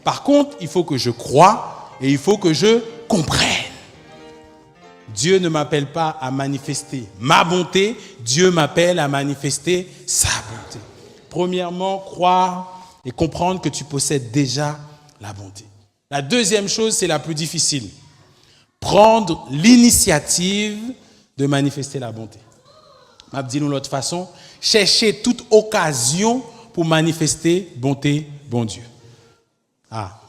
Speaker 2: Par contre, il faut que je croie et il faut que je comprenne. Dieu ne m'appelle pas à manifester ma bonté, Dieu m'appelle à manifester sa bonté. Premièrement, croire et comprendre que tu possèdes déjà la bonté. La deuxième chose, c'est la plus difficile. Prendre l'initiative de manifester la bonté. Je vais dire de l'autre façon, chercher toute occasion pour manifester bonté, bon Dieu.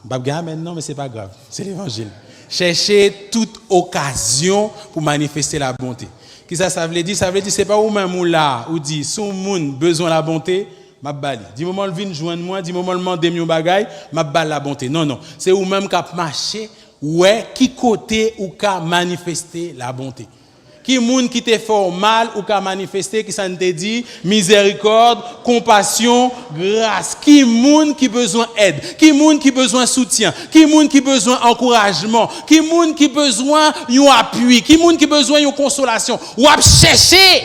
Speaker 2: Babga maintenant, mais ce n'est pas grave, c'est l'évangile. Chercher toute occasion pour manifester la bonté. Qu'est-ce que ça veut dire? Ça veut dire, c'est pas où même là, où dit, si moun besoin de la bonté, m'a bali. Du moment où vient joindre moi, du moment où demande mon bagay, m'a bali la bonté. Non, non. C'est où même qu'à marcher, ouais, qui côté ou qu'à manifester la bonté. Qui moun qui te fait mal ou qu'à manifester, qui ça te dit, miséricorde, compassion, grâce. Qui moun qui besoin aide, qui moun qui besoin soutien, qui moun qui besoin encouragement, qui moun qui besoin yon appui, qui moun qui besoin yon consolation. Ou à chercher.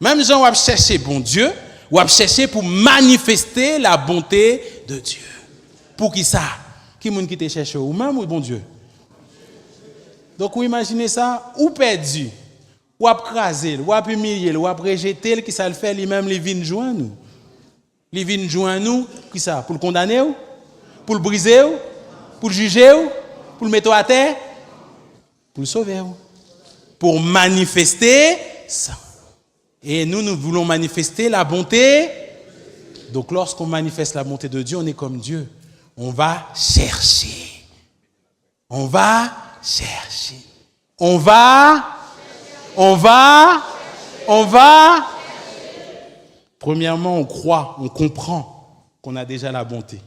Speaker 2: Même gens ou à chercher bon Dieu, ou à chercher pour manifester la bonté de Dieu. Pour qui ça? Qui moun qui te cherche ou même ou bon Dieu? Donc, vous imaginez ça, ou perdu, ou à craser, ou à humilier, ou à rejeter, qui ça le fait, lui-même, il vient joindre nous. Il vient joindre nous, qui ça? Pour le condamner, pour le briser, pour le juger, pour le mettre à terre, pour le sauver, pour manifester ça. Et nous voulons manifester la bonté. Donc, lorsqu'on manifeste la bonté de Dieu, on est comme Dieu. On va chercher. On va chercher. On va. Premièrement, on croit, on comprend qu'on a déjà la bonté.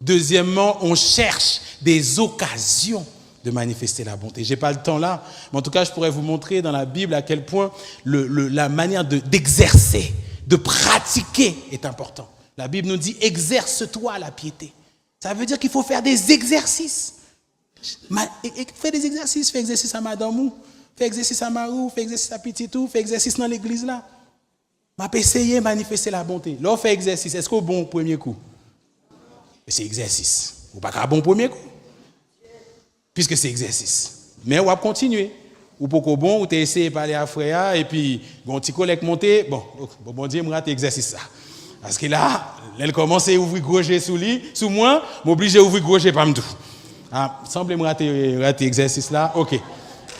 Speaker 2: Deuxièmement, on cherche des occasions de manifester la bonté. Je n'ai pas le temps là, mais en tout cas, je pourrais vous montrer dans la Bible à quel point la manière d'exercer, de pratiquer est important. La Bible nous dit, exerce-toi la piété. Ça veut dire qu'il faut faire des exercices. Fais des exercices, fais exercice à madame ou, fais exercice à Marou, fais exercice à Petit-Tout, fais exercice dans l'église là. M'a essayé de manifester la bonté. Là, on fait exercice. Est-ce qu'on bon premier coup? C'est exercice. Ou pas qu'un bon premier coup? Puisque c'est exercice. Mais on va continuer. Ou pas qu'au bon, ou tu essayé de parler à frère, et puis, bon, petit collègue monté, bon Dieu, me rate exercice ça. Parce que là, elle commence à ouvrir gros jet sous lui, sous moi, m'oblige à ouvrir gros jet pas me tout. Ah, semble me rater exercice là, ok.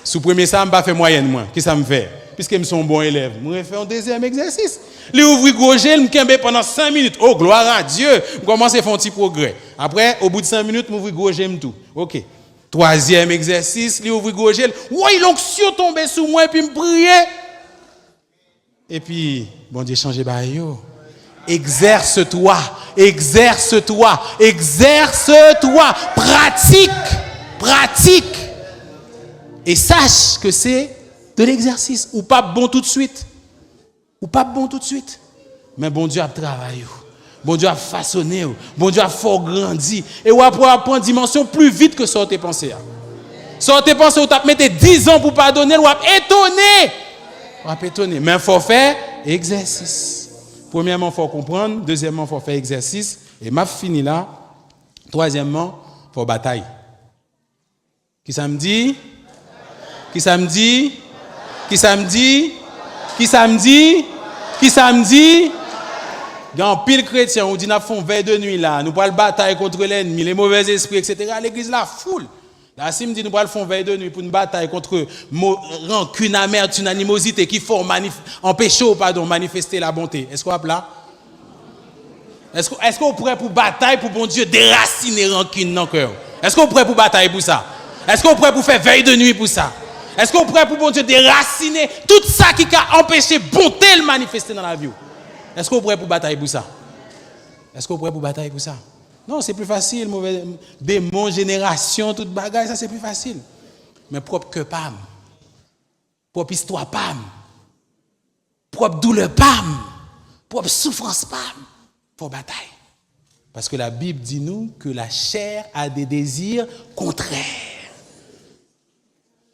Speaker 2: Sous premier ça, me pas fait moyenne moi. Qu'est-ce que ça me fait? Puisque je suis un bon élève, je vais faire un deuxième exercice. Les ouvrir gros jet, je me cambe pendant 5 minutes. Oh, gloire à Dieu. Je commence à faire un petit progrès. Après, au bout de 5 minutes, je ouvrir gros jet tout. Ok. Troisième exercice, les ouvrir gros jet. Ouais, l'onction tombé sous moi et puis me prier. Et puis, bon Dieu, changez baillot. Exerce-toi, exerce-toi, exerce-toi, pratique. Et sache que c'est de l'exercice. Ou pas bon tout de suite. Mais bon Dieu a travaillé. Bon Dieu a façonné. Bon Dieu a fort grandi. Et on va pouvoir prendre une dimension plus vite que ça, t'es pensé. Ça, t'es pensé, on t'a mis 10 ans pour pardonner, on va étonner. Mais il faut faire exercice. Premièrement, il faut comprendre. Deuxièmement, il faut faire exercice. Et m'a fini là. Troisièmement, il faut bataille. Qui ça me dit? Il y a un pile chrétien, on dit nous font veille de nuit là, nous parlons bataille contre l'ennemi, les mauvais esprits, etc. L'église là, foule. Là, si me dit nous parlons faire veille de nuit pour une bataille contre rancune, amertume, animosité qui font empêcher manifester la bonté. Est-ce qu'on va là? Est-ce qu'on est prêt pour bataille pour bon Dieu déraciner rancune dans le cœur? Est-ce qu'on est prêt pour bataille pour ça? Est-ce qu'on est prêt pour faire veille de nuit pour ça? Est-ce qu'on est prêt pour bon Dieu déraciner tout ça qui a empêché bonté de manifester dans la vie? Est-ce qu'on est prêt pour bataille pour ça? Non, c'est plus facile, mauvais démon, génération, toute bagaille, ça c'est plus facile. Mais propre que pam, propre histoire pam, propre douleur pam, propre souffrance pam, faut bataille. Parce que la Bible dit nous que la chair a des désirs contraires.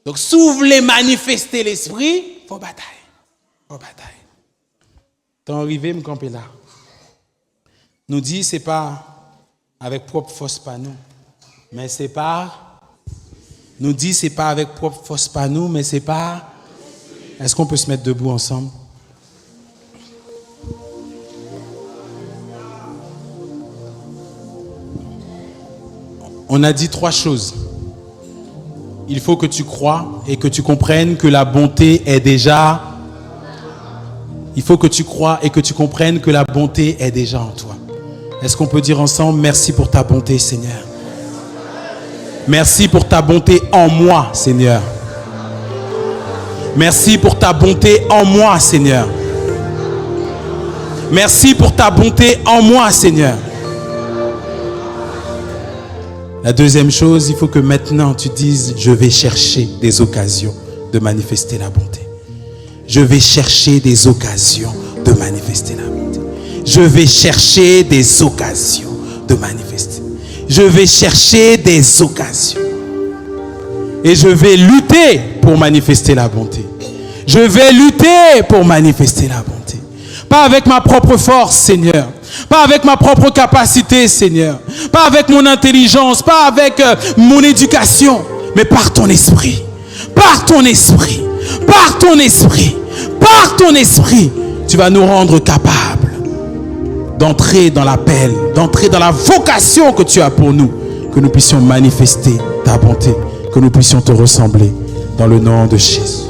Speaker 2: Donc, si vous voulez manifester l'esprit, il faut bataille. Tant arrivé, me camper là. Nous dit, c'est pas avec propre force pas nous, mais c'est pas. Nous dit, c'est pas avec propre force pas nous, mais c'est pas. Est-ce qu'on peut se mettre debout ensemble? On a dit 3 choses. Il faut que tu crois et que tu comprennes que la bonté est déjà. Il faut que tu crois et que tu comprennes que la bonté est déjà en toi. Est-ce qu'on peut dire ensemble, merci pour ta bonté, Seigneur. Merci pour ta bonté en moi, Seigneur. Merci pour ta bonté en moi, Seigneur. Merci pour ta bonté en moi, Seigneur. La deuxième chose, il faut que maintenant tu dises, je vais chercher des occasions de manifester la bonté. Je vais chercher des occasions de manifester la bonté. Je vais chercher des occasions de manifester. Je vais chercher des occasions. Et je vais lutter pour manifester la bonté. Je vais lutter pour manifester la bonté. Pas avec ma propre force, Seigneur. Pas avec ma propre capacité, Seigneur. Pas avec mon intelligence, pas avec mon éducation, mais par ton esprit. Par ton esprit. Par ton esprit. Par ton esprit. Tu vas nous rendre capables d'entrer dans l'appel, d'entrer dans la vocation que tu as pour nous. Que nous puissions manifester ta bonté. Que nous puissions te ressembler dans le nom de Jésus.